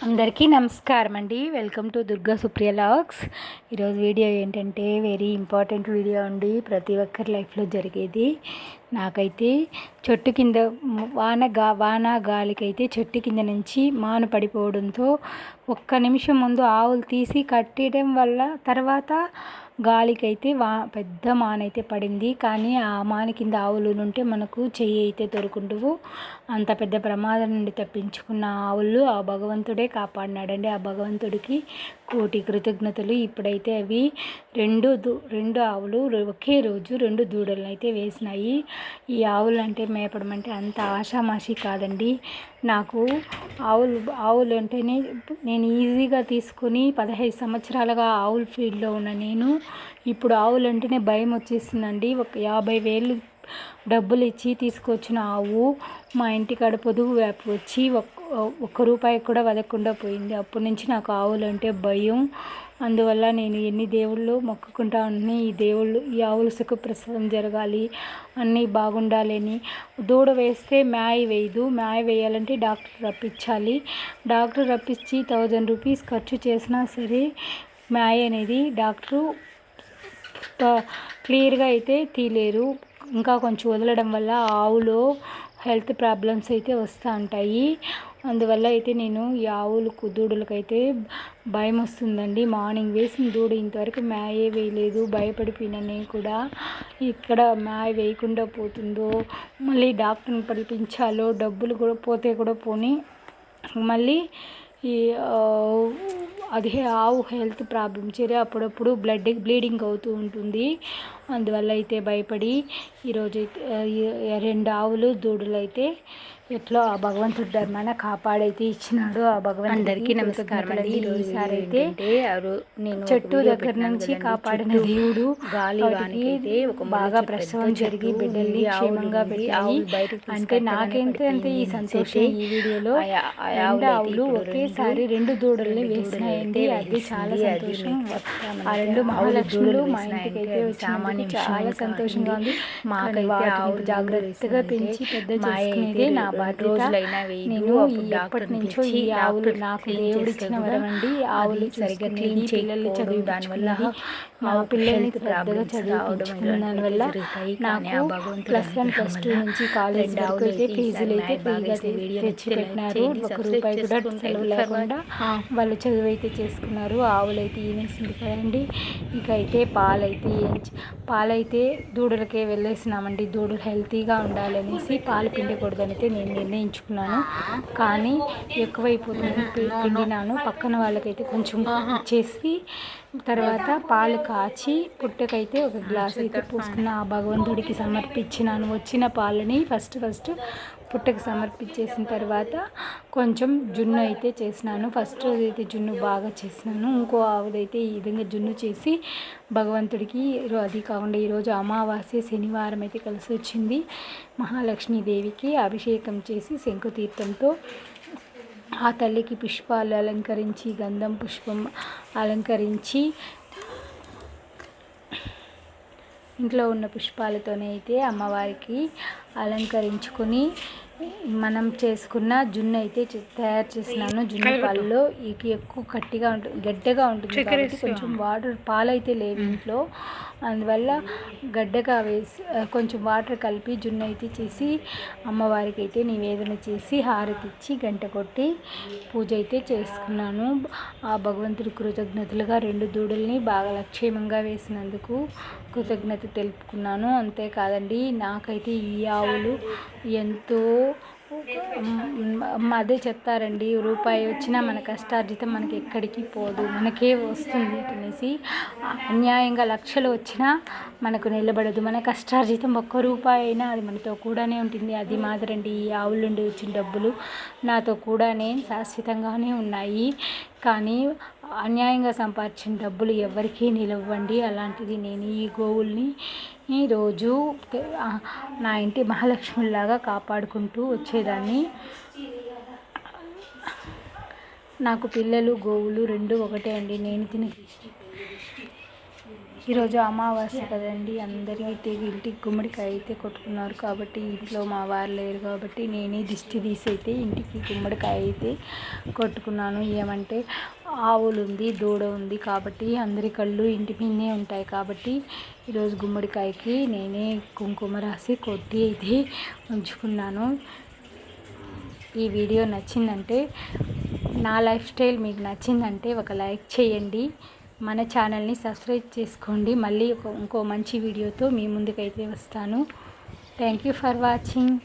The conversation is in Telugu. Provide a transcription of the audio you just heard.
అందరికీ నమస్కారం అండి. Welcome to Durga Supriya logs. ఈరోజు వీడియో ఏంటంటే వెరీ ఇంపార్టెంట్ వీడియో అండి. ప్రతి ఒక్కరి లైఫ్లో జరిగేది. నాకైతే చెట్టు కింద వాన గాలికైతే చెట్టు కింద నుంచి మాను పడిపోవడంతో ఒక్క నిమిషం ముందు ఆవులు తీసి కట్టడం వల్ల తర్వాత గాలికైతే పెద్ద మానైతే పడింది. కానీ ఆ మాన కింద ఆవులు ఉంటే మనకు చెయ్యి అయితే దొరుకుండవు. అంత పెద్ద ప్రమాదం నుండి తప్పించుకున్న ఆవులు ఆ భగవంతుడే కాపాడినాడండి. ఆ భగవంతుడికి కోటి కృతజ్ఞతలు. ఇప్పుడైతే అవి రెండు ఆవులు ఒకే రోజు 2 దూడలను అయితే వేసినాయి. ఈ ఆవులు అంటే మేపడం అంటే అంత ఆషామాషి కాదండి. నాకు ఆవులు అంటేనే నేను ఈజీగా తీసుకొని 15 సంవత్సరాలుగా ఆవుల ఫీల్డ్లో ఉన్న నేను ఇప్పుడు ఆవులు అంటేనే భయం వచ్చేసిందండి. ఒక 50,000 డబ్బులు ఇచ్చి తీసుకొచ్చిన ఆవు మా ఇంటికాడ పొదుగు వ్యాపి వచ్చి ఒక్క రూపాయి కూడా వదలకుండా పోయింది. అప్పటి నుంచి నాకు ఆవులు అంటే భయం. అందువల్ల నేను ఎన్ని దేవుళ్ళు మొక్కుకుంటా ఉన్నాయి. ఈ ఆవులు సుఖప్రసవం జరగాలి, అన్నీ బాగుండాలని. దూడ వేస్తే మేయ వేయదు. మేయ వేయాలంటే డాక్టర్ రప్పించాలి. డాక్టర్ రప్పించి 1000 రూపీస్ ఖర్చు చేసినా సరే మేయ అనేది డాక్టరు క్లియర్గా అయితే తీయలేరు. ఇంకా కొంచెం వదలడం వల్ల ఆవులో హెల్త్ ప్రాబ్లమ్స్ అయితే వస్తూ ఉంటాయి. అందువల్ల అయితే నేను ఈ ఆవులకు దూడలకైతే భయం వస్తుందండి. మార్నింగ్ వేసిన దూడ ఇంతవరకు మేయే వేయలేదు. భయపడిపోయినా నేను కూడా ఇక్కడ మేయ వేయకుండా పోతుందో మళ్ళీ డాక్టర్ని పిలిపించాలో డబ్బులు కూడా పోతే కూడా పోని మళ్ళీ ఈ అది ఆవు హెల్త్ ప్రాబ్లమ్ అప్పుడప్పుడు బ్లీడింగ్ అవుతూ ఉంటుంది. అందువల్ల అయితే భయపడి ఈరోజు అయితే 2 ఆవులు దూడలు అయితే ఎట్లా ఆ భగవంతుడి ధర్మాన కాపాడైతే ఇచ్చినాడు. ఆ భగవంతుడికి అందరికీ నమస్కారం అండి. ఈసారి అయితే నేను చెట్టు దగ్గర నుంచి కాపాడిన దేవుడు గాలికి బాగా ప్రసవం జరిగి బిడ్డల్ని క్షేమంగా పెట్టాయి. అంటే నాకేంటంటే ఈ సంతోషం ఈ వీడియోలో 2 ఆవులు ఒకేసారి 2 దూడల్ని వేసినాయండి. అది చాలా సంతోషం. ఆ 2 మహాలక్ష్ములు మా ఇంటికి అయితే వచ్చినందుకు చాలా సంతోషంగా ఉంది. మాకైతే ఆవులు జాగ్రత్తగా పెంచి పెద్ద చేసుకునేదే నా బాధ్యత. నేను ఎప్పటి నుంచో ఈ ఆవులు నాకు దేవుడు ఇచ్చిన వరం అండి. ఆవులు సరిగ్గా క్లీన్ పిల్లల్ని చదివించడం వల్ల మా పిల్లల్ని శ్రద్ధగా చదివించుకున్న దానివల్ల నాకు +1 +2 నుంచి కాలేజ్ వరకు అయితే ఫీజులు అయితే ఫ్రీగా తెచ్చి పెట్టినారు. 1 రూపాయి కూడా సెలవు లేకుండా వాళ్ళు చదువు అయితే చేసుకున్నారు. ఆవులు అయితే ఈనేసింది కదండి. ఇక అయితే పాలైతే దూడలకే వెళ్ళేసినామండి. దూడలు హెల్తీగా ఉండాలనేసి పాలు పిండకూడదని అయితే నేను నిర్ణయించుకున్నాను. కానీ ఎక్కువైపోతుంది పిండినాను. పక్కన వాళ్ళకైతే కొంచెం చేసి తర్వాత పాలు కాచి పుట్టకైతే 1 గ్లాస్ అయితే పోసుకున్న ఆ భగవంతుడికి సమర్పించినాను. వచ్చిన పాలని ఫస్ట్ పుట్టకు సమర్పించేసిన తర్వాత కొంచెం జున్ను అయితే చేసినాను. ఫస్ట్ రోజు అయితే జున్ను బాగా చేసినాను. ఇంకో ఆవుదైతే ఈ విధంగా జున్ను చేసి భగవంతుడికి అది కాకుండా ఈరోజు అమావాస్య శనివారం అయితే కలిసి వచ్చింది. మహాలక్ష్మీదేవికి అభిషేకం చేసి శంకుతీర్థంతో ఆ తల్లికి పుష్పాలు అలంకరించి గంధం పుష్పం అలంకరించి ఇంట్లో ఉన్న పుష్పాలతోనే అయితే అమ్మవారికి అలంకరించుకొని మనం చేసుకున్న జున్ను అయితే తయారు చేసినాను. జున్ను పాలలో ఎక్కువ గడ్డగా ఉంటుంది కాబట్టి కొంచెం పాలు అయితే లేవు ఇంట్లో. అందువల్ల గడ్డగా వేసి కొంచెం వాటర్ కలిపి జున్ను అయితే చేసి అమ్మవారికి అయితే నివేదన చేసి హారతి ఇచ్చి గంట కొట్టి పూజ అయితే చేసుకున్నాను. ఆ భగవంతుడి కృతజ్ఞతలుగా 2 దూడల్ని బాగా లక్ష్యంగా వేసినందుకు కృతజ్ఞత తెలుపుకున్నాను. అంతేకాదండి, నాకైతే ఈ ఆవులు ఎంతో అదే చెప్తారండి, రూపాయి వచ్చినా మన కష్టార్జితం మనకి ఎక్కడికి పోదు, మనకే వస్తుంది అనేసి. అన్యాయంగా లక్షలు వచ్చినా మనకు నిలబడదు. మన కష్టార్జితం 1 రూపాయి అయినా అది మనతో కూడానే ఉంటుంది. అది మాదిరండి ఈ ఆవుల నుండి వచ్చిన డబ్బులు నాతో కూడానే శాశ్వతంగానే ఉన్నాయి. కానీ అన్యాయంగా సంపాదించిన డబ్బులు ఎవరికీ నిలవండి. అలాంటిది నేను ఈ గోవుల్ని రోజు నా ఇంటి మహాలక్ష్మిలాగా కాపాడుకుంటూ వచ్చేదాన్ని. నాకు పిల్లలు గోవులు 2 ఒకటే అండి. నేను ఈరోజు అమావాస్య కదండి, అందరి ఇంటికి గుమ్మడికాయ అయితే కొట్టుకున్నారు. కాబట్టి ఇంట్లో మా వారు లేరు కాబట్టి నేనే దిష్టి తీసి అయితే ఇంటికి గుమ్మడికాయ అయితే కొట్టుకున్నాను. ఏమంటే ఆవులు ఉంది, దూడ ఉంది కాబట్టి అందరి కళ్ళు ఇంటి మీదనే ఉంటాయి. కాబట్టి ఈరోజు గుమ్మడికాయకి నేనే కుంకుమ రాసి కొట్టి అయితే ఉంచుకున్నాను. ఈ వీడియో నచ్చిందంటే, నా లైఫ్ స్టైల్ మీకు నచ్చిందంటే ఒక లైక్ చేయండి. మన ఛానల్ని సబ్స్క్రైబ్ చేసుకోండి. మళ్ళీ ఇంకో మంచి వీడియోతో మీ ముందుకైతే వస్తాను. Thank you for watching.